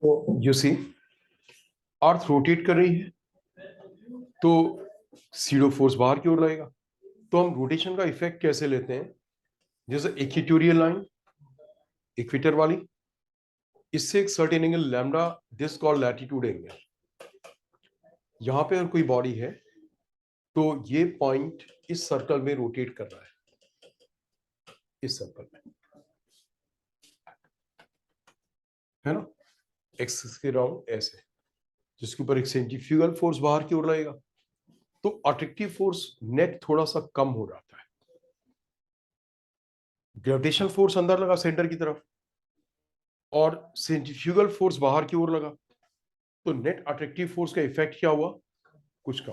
तो you see earth rotate कर रही है तो सीडो फोर्स बाहर की ओर लगेगा। तो हम रोटेशन का इफेक्ट कैसे लेते हैं, जैसे इक्वेटोरियल लाइन इक्वेटर वाली, इससे एक certain angle lambda, this called latitude angle. यहां पे अगर कोई बॉडी है तो ये पॉइंट इस सर्कल में रोटेट कर रहा है, इस सर्कल में, है ना, एक्सिस के राउंड ऐसे, जिसके ऊपर एक सेंट्रीफ्यूगल फोर्स बाहर की ओर लगेगा। तो अट्रैक्टिव फोर्स नेट थोड़ा सा कम हो जाता है। ग्रेविटेशनल फोर्स अंदर लगा सेंटर की तरफ और सेंट्रीफ्यूगल फोर्स बाहर की ओर लगा, तो नेट अट्रैक्टिव फोर्स का इफेक्ट क्या हुआ, कुछ कम।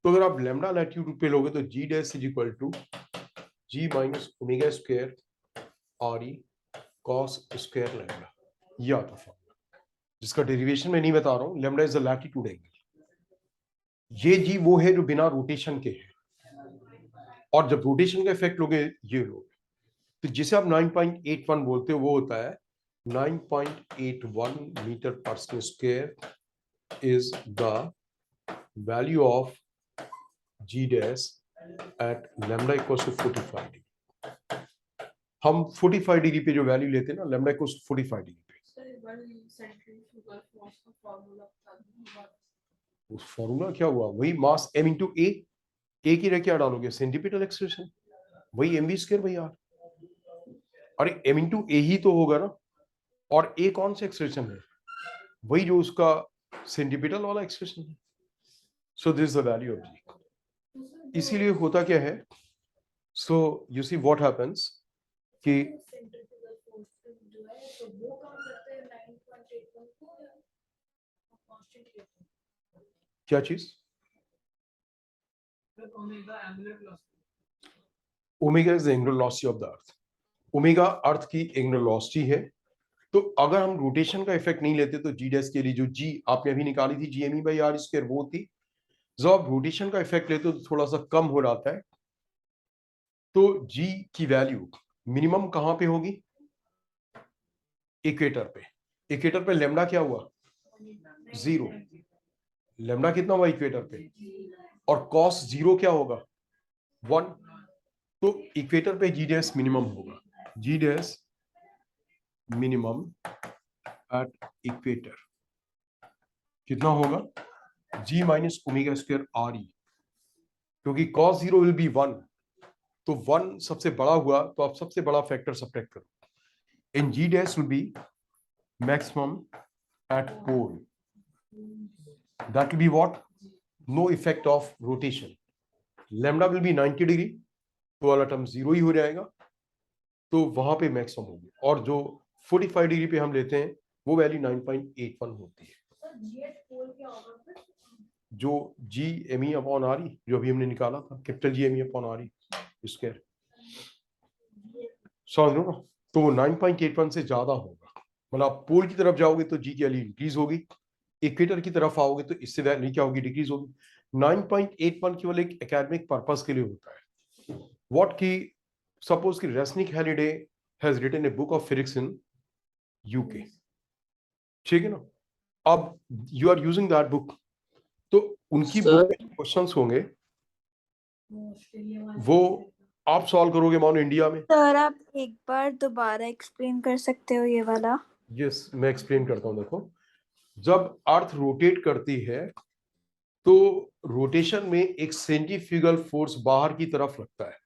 तो अगर आप लैम्डा लैटिट्यूड पे लोगे तो g dash is equal to g minus omega square r e cos square lambda, ये आता फॉर्मूला, जिसका डेरिवेशन में नहीं बता रहा हूं। Lambda is the latitude angle. ये जी वो है जो बिना रोटेशन के है, और जब रोटेशन का इफेक्ट लोगे ये लोगे, तो जिसे आप 9.81 बोलते हो वो होता है 9.81 meter per square is the value of G dash at lambda equals to 45 degree. हम 45 डिग्री पे जो वैल्यू लेते हैं ना, लैम्डा इक्वल्स टू 45 डिग्री पे, उस फॉर्मूला क्या हुआ, वही मास m इंटू ए की रह क्या डालोगे, सेंटीमीटर एक्सप्रेशन, वही mv स्क्वायर भाई यार। अरे m इंटू ए ही तो होगा ना, और ए कौन सा एक्सप्रेशन है, वही जो उसका सेंटीमीटर वाला एक्सप्रेशन है। So this is the value of g. इसीलिए होता क्या है, so you see what happens कि क्या चीज, omega is the angular velocity of the earth. Omega earth की एंगुलर वेलोसिटी है। तो अगर हम रोटेशन का इफेक्ट नहीं लेते तो जी डैश के लिए जो जी आपने अभी निकाली थी, G M E by R square, वो थी। जब आप रोटेशन का इफेक्ट लेते हो तो थोड़ा सा कम हो जाता है। तो जी की वैल्यू मिनिमम कहां पे होगी, इक्वेटर पे। इक्वेटर पे लेमडा क्या हुआ, 0। लेमडा कितना हुआ इक्वेटर पे, और कॉस 0 क्या होगा, 1। तो इक्वेटर पे जी डैश मिनिमम होगा, g dash minimum at equator कितना होगा, g minus omega square r e, क्योंकि कॉस 0 विल बी 1, तो 1 सबसे बड़ा हुआ, तो आप सबसे बड़ा फैक्टर सब्ट्रैक्ट करो, and G dash will be maximum at pole, that will be what, no effect of rotation. Lambda will be 90 degree, तो वाला टर्म 0 ही हो जाएगा, तो वहां पे मैक्सिमम होगी। और जो 45 डिग्री पे हम लेते हैं वो वैल्यू 9.81 होती है, जो G M E upon R E जो अभी हमने निकाला था, capital G M E upon R E square, समझ लो ना। तो वो 9.81 से ज्यादा होगा, मतलब आप पोल की तरफ जाओगे तो जी की वैल्यू इंक्रीज होगी, इक्वेटर की तरफ आओगे तो इससे वैल्यू क्या होगी, डिक्रीज होगी। 9.81 केवल एक एकेडमिक पर्पस के लिए होता है। व्हाट की सपोज कि Resnick Halliday has written a book of physics in UK, ठीक है ना। अब you are using that book, तो उनकी बुक सर में जो क्वेश्चंस होंगे वो आप सॉल्व करोगे मानो इंडिया में। सर आप एक बार दोबारा एक्सप्लेन कर सकते हो ये वाला। यस, मैं एक्सप्लेन करता हूं। देखो, जब अर्थ रोटेट करती है तो रोटेशन में एक सेंट्रीफ्यूगल फोर्स बाहर की तरफ लगता है।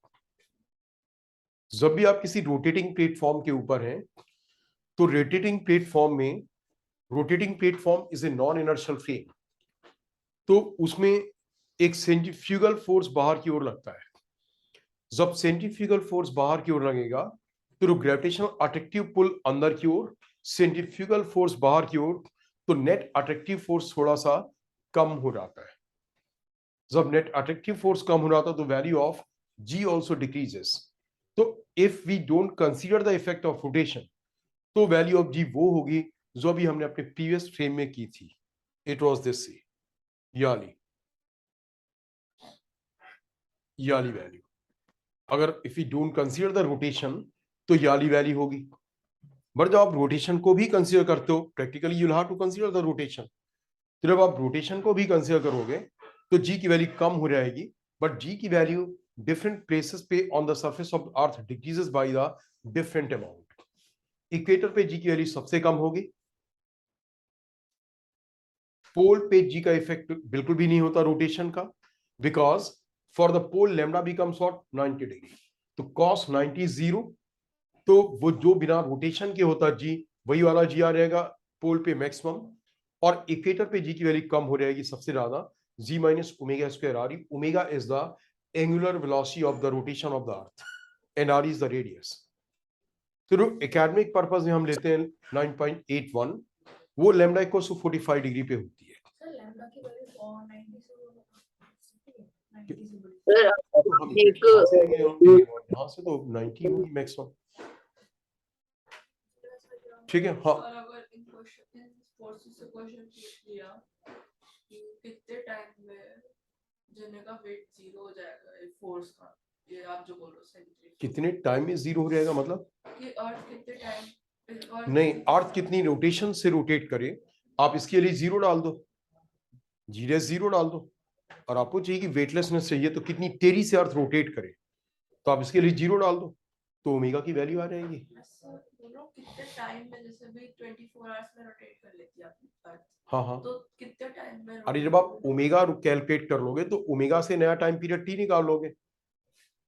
जब भी आप किसी रोटेटिंग प्लेटफॉर्म के ऊपर हैं तो rotating platform is a non inertial frame, तो उसमें एक सेंट्रीफ्यूगल फोर्स बाहर की ओर लगता है। जब सेंट्रीफ्यूगल फोर्स बाहर की ओर लगेगा तो ग्रेविटेशनल अट्रैक्टिव पुल अंदर की ओर, सेंट्रीफ्यूगल फोर्स बाहर की ओर, तो नेट अट्रैक्टिव फोर्स थोड़ा सा कम हो जाता है। जब नेट अट्रैक्टिव फोर्स कम हो जाता है तो value of g also decreases. तो if we don't consider the effect of rotation तो वैल्यू ऑफ जी वो होगी जो अभी हमने अपने प्रीवियस फ्रेम में की थी, इट वॉज दिस सी, याली वैल्यू। अगर if you don't consider the rotation तो याली वैल्यू होगी। बट जब आप रोटेशन को भी कंसीडर करते हो, practically you will have to consider the rotation, तो जब आप रोटेशन को भी कंसीडर करोगे तो जी की वैल्यू कम हो जाएगी, बट जी की वैल्यू डिफरेंट प्लेसेस पे on the surface of earth decreases by the different amount. Equator पे जी की वैल्यू सबसे कम होगी, पोल पे जी का इफेक्ट बिल्कुल भी नहीं होता रोटेशन का, because for the pole lambda becomes what 90 degree, तो cos 90 जीरो, तो वो जो बिना रोटेशन के होता जी, वही वाला जी आ जाएगा पोल पे मैक्सिमम, और इक्वेटर पे जी की वैल्यू कम हो जाएगी सबसे ज्यादा, g minus omega square r e, omega is the angular velocity of the rotation of the earth and r is the radius. तो एकेडमिक पर्पज में हम लेते हैं 9.81, वो लैम्डा इक्वल टू 45 डिग्री पे होती है। सर लैम्डा की वैल्यू 490 से 90 से बड़ी। सर तो हम एक यहाँ से लेंगे, यहाँ से तो 90 होगी मैक्सिमम, ठीक है। हाँ, और अगर इन क्वेश्चन इन फोर्सेस से क्वेश्चन पूछ लिया कि कितने टाइम में जने का वेट जीरो हो जाएगा ये फोर्स का, ये आप जो बोल रहे हो सेंट्रीफ्यूगल, कितने टाइम में जीरो हो जाएगा मतलब? कि अर्थ कितने टाइम नहीं, अर्थ कितनी रोटेशन से रोटेट करे, आप इसके लिए जीरो डाल दो, जी रेस जीरो डाल दो, और आपको चाहिए कि वेटलेसनेस चाहिए तो कितनी तेजी से अर्थ रोटेट करे, तो आप इसके लिए जीरो डाल दो, तो ओमेगा की वैल्यू आ जाएगी। बोलो कितने टाइम में, जैसे भी 24 आवर्स में रोटेट कर लेती है आपकी अर्थ, हाँ हाँ, तो कितने टाइम में अरे जब आप ओमेगा कैलकुलेट कर लोगे तो ओमेगा से नया टाइम पीरियड टी निकाल लोगे,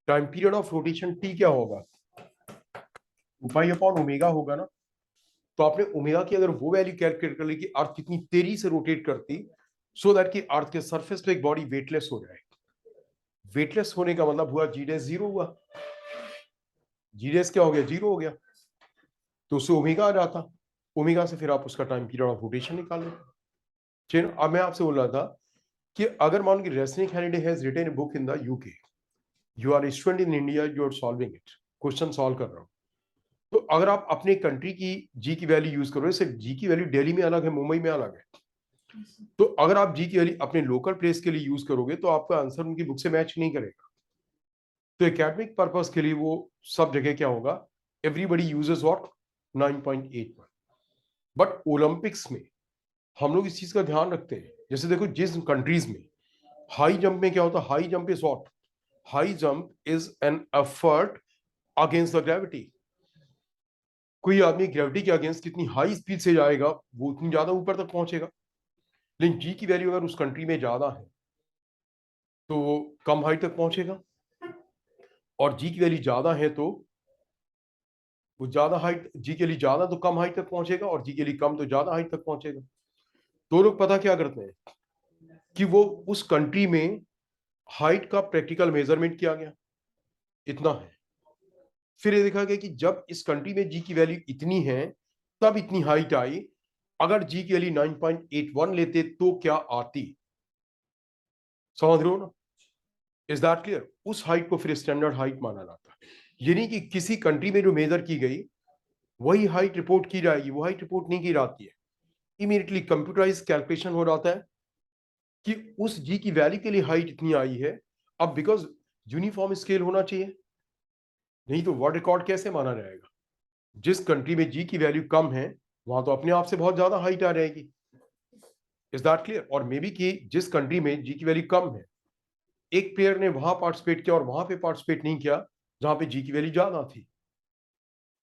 time period of rotation T क्या होगा, पाई अपॉन ओमेगा होगा ना, तो आपने ओमेगा की अगर वो वैल्यू कैलकुलेट कर ली कि अर्थ कितनी तेजी से रोटेट करती, सो दैट कि अर्थ के सरफेस पे एक बॉडी वेटलेस हो जाए, वेटलेस होने का मतलब हुआ जी डेस जीरो हुआ, जी डेस क्या हो गया, जीरो हो गया, तो उससे ओमेगा आ जाता, ओमेगा से फिर आप उसका टाइम पीरियड ऑफ रोटेशन निकाल लेते। चलिए अब मैं आपसे बोल रहा था कि अगर मान कि Resnick Halliday has written a book in the UK, you are student in India, you are solving it, question solve कर रहा हूं, तो अगर आप अपने कंट्री की जी की वैल्यू यूज करो, जैसे जी की वैल्यू दिल्ली में अलग है, मुंबई में अलग है, तो अगर आप जी की वैल्यू अपने लोकल प्लेस के लिए यूज करोगे तो आपका आंसर उनकी बुक से मैच नहीं करेगा, तो एकेडमिक पर्पस के लिए वो सब जगह क्या होगा, everybody uses what 9.81, but Olympics में हम लोग इस चीज का ध्यान रखते हैं, जैसे देखो जिस कंट्रीज में हाई जंप में क्या होता है, high jump is what, high jump is an effort against the gravity, कोई आदमी ग्रेविटी के अगेंस्ट कितनी हाई स्पीड से जाएगा वो उतनी ज्यादा ऊपर तक पहुंचेगा, लेकिन जी की वैल्यू अगर उस कंट्री में ज्यादा है तो वो कम हाइट तक पहुंचेगा, और जी की वैल्यू ज्यादा है तो वो ज्यादा हाइट, जी के लिए ज्यादा तो कम हाइट तक पहुंचेगा, और जी के लिए कम तो ज्यादा हाइट तक पहुंचेगा। तो लोग पता क्या करते हैं कि वो उस कंट्री में हाइट का प्रैक्टिकल मेजरमेंट किया गया, इतना है, फिर ये देखा गया कि जब इस कंट्री में जी की वैल्यू इतनी है तब इतनी हाइट आई, अगर जी की वैल्यू 9.81 लेते तो क्या आती, समझ रहे हो ना, इज दैट क्लियर? उस हाइट को फिर स्टैंडर्ड हाइट माना जाता है, यानी कि किसी कंट्री में जो मेजर की गई वही हाइट रिपोर्ट की जाएगी, वो हाइट रिपोर्ट नहीं की जाती है, इमीडिएटली कंप्यूटराइज कैलकुलेशन हो जाता है कि उस जी की वैल्यू के लिए हाइट इतनी आई है, अब बिकॉज यूनिफॉर्म स्केल होना चाहिए, नहीं तो वर्ल्ड रिकॉर्ड कैसे माना जाएगा, जिस कंट्री में जी की वैल्यू कम है वहां तो अपने आप से बहुत ज्यादा हाइट आ जाएगी, इज दैट क्लियर? और मे बी कि जिस कंट्री में जी की वैल्यू कम है, एक प्लेयर ने वहां पार्टिसिपेट किया और वहां पे पार्टिसिपेट नहीं किया जहां पे जी की वैल्यू ज्यादा थी,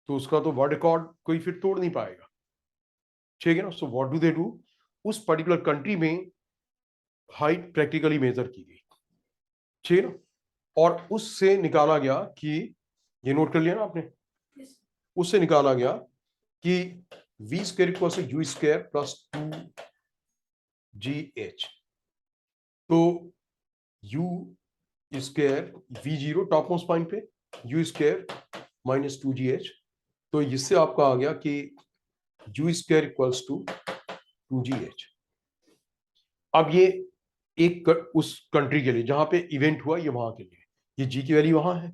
तो उसका तो वर्ल्ड रिकॉर्ड कोई फिर तोड़ नहीं पाएगा, ठीक है ना। So what do they do, उस पर्टिकुलर कंट्री में हाइट प्रैक्टिकली मेजर की गई, ठीक है ना, और उससे निकाला गया कि, ये नोट कर लिया ना आपने, उससे निकाला गया कि V square equal to U square plus 2GH, तो U square V zero top most point पे, यू स्क्वायर माइनस 2GH, तो इससे आपका आ गया कि you square equals to 2GH। अब ये एक उस कंट्री के लिए जहां पे इवेंट हुआ, ये वहां के लिए, ये जी की वैल्यू वहां है,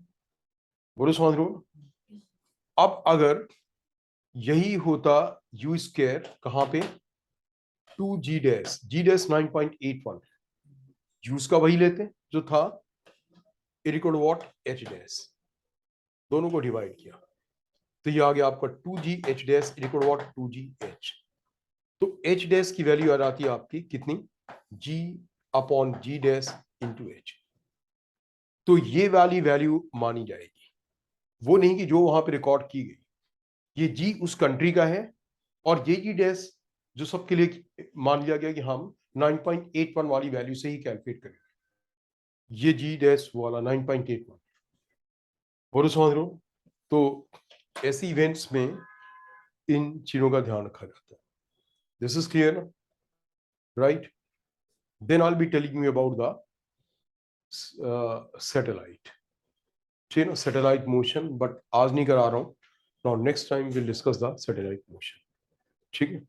बोलो समझ रहे हो ना। अब अगर यही होता यू स्क्वायर कहां पे, 2G डैश, जी डैश 9.81, यूज का वही लेते जो था, इक्वल व्हाट, H डैश, दोनों को डिवाइड किया, तो ये आ गया आपका 2g h dash equal what 2g h। तो h डैश की वैल्यू आ जाती है आपकी कितनी, g upon g dash into h। तो ये वाली वैल्यू मानी जाएगी, वो नहीं कि जो वहां पे रिकॉर्ड की गई। ये g उस कंट्री का है और ये g डैश जो सबके लिए मान लिया गया कि हम 9.81 वाली वैल्यू से ही कैलकुलेट करेंगे। ये g डैश वाला 9.81 और समझ लो। तो ऐसे इवेंट्स में इन चीजों का ध्यान रखा जाता है। This is clear, right? Then I will be telling you about the satellite, ठीक है ना, सैटेलाइट मोशन, बट आज नहीं करा रहा हूं। Now next time will discuss the satellite motion, ठीक है।